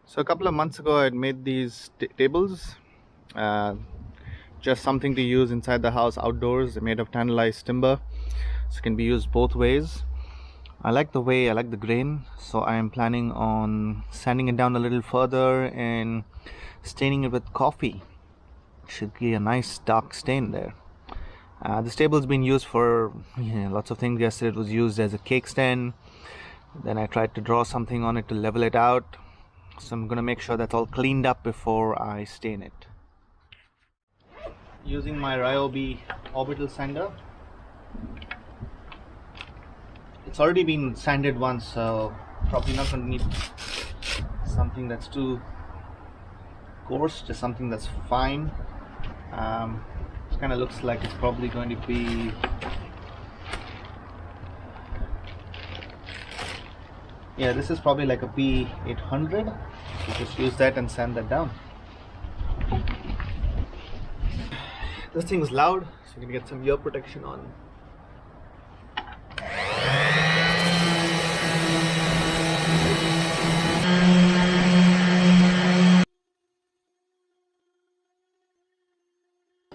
So a couple of months ago I had made these tables, uh, just something to use inside the house outdoors. They're made of tannalized timber, so it can be used both ways. I like the grain, so I am planning on sanding it down a little further and staining it with coffee. Should give a nice dark stain there. This table has been used for lots of things. Yesterday it was used as a cake stand. Then I tried to draw something on it to level it out. So I'm gonna make sure that's all cleaned up before I stain it. Using my Ryobi orbital sander. It's already been sanded once, so probably not gonna need something that's too coarse, just something that's fine. It kind of looks like it's probably going to be this is probably like a P800. So just use that and sand that down. This thing is loud, so you can get some ear protection on.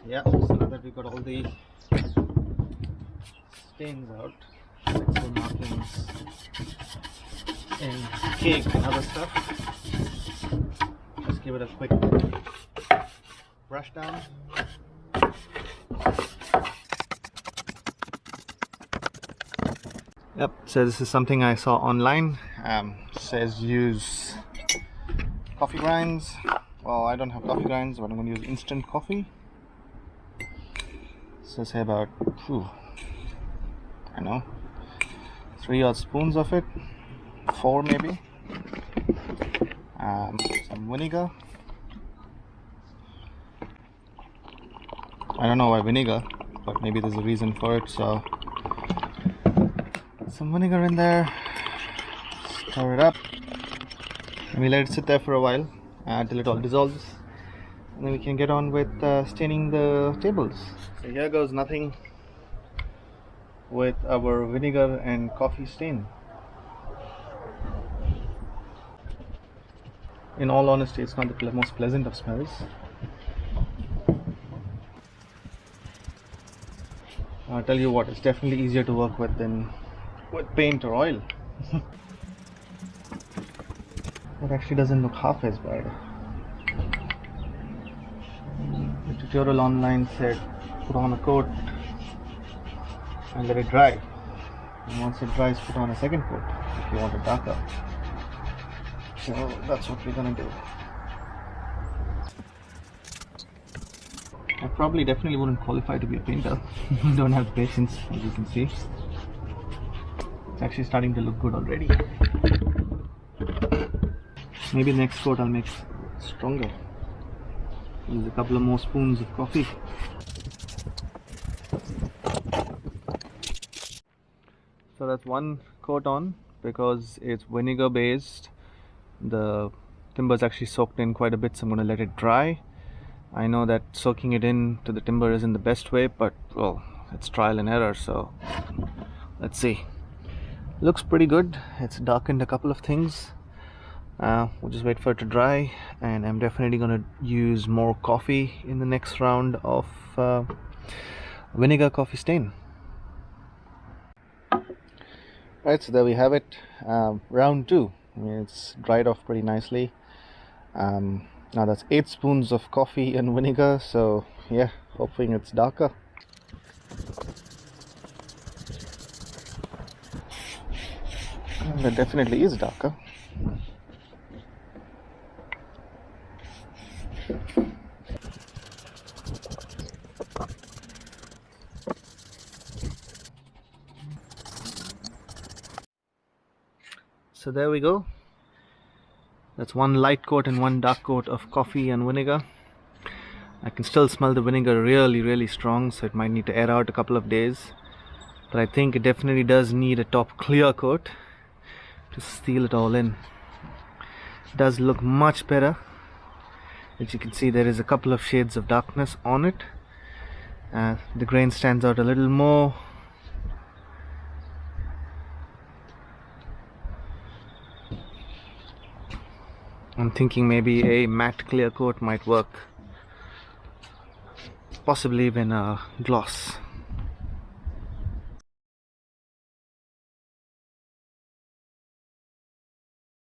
Yeah, so now that we got all the stains out, pixel markings and cake and other stuff, just give it a quick brush down. Yep, so this is something I saw online. Says use coffee grinds. Well, I don't have coffee grinds, but I'm going to use instant coffee. So say about, I know, 3 odd spoons of it, 4 maybe. Some vinegar. I don't know why vinegar, but maybe there's a reason for it. So some vinegar in there, stir it up, and we let it sit there for a while until it all dissolves, and then we can get on with staining the tables. So here goes nothing with our vinegar and coffee stain. In all honesty, it's not the most pleasant of smells. I'll tell you what, it's definitely easier to work with than with paint or oil. It actually doesn't look half as bad. The tutorial online said put on a coat and let it dry, and once it dries put on a second coat if you want it darker. So that's what we're gonna do. I probably definitely wouldn't qualify to be a painter. Don't have patience, as you can see. It's actually starting to look good already. Maybe next coat I'll make stronger. Use a couple of more spoons of coffee. So that's one coat on. Because it's vinegar based, the timber is actually soaked in quite a bit, so I'm going to let it dry. I know that soaking it into the timber isn't the best way, but well, it's trial and error, so let's see. Looks pretty good. It's darkened a couple of things. We'll just wait for it to dry, and I'm definitely going to use more coffee in the next round of vinegar coffee stain. Right, so there we have it. Round 2. I mean, it's dried off pretty nicely. Now that's 8 spoons of coffee and vinegar, so yeah, hoping it's darker. And it definitely is darker. So there we go. That's one light coat and one dark coat of coffee and vinegar. I can still smell the vinegar really strong, so it might need to air out a couple of days. But I think it definitely does need a top clear coat to seal it all in. It does look much better. As you can see, there is a couple of shades of darkness on it. The grain stands out a little more. I'm thinking maybe a matte clear coat might work, possibly even a gloss.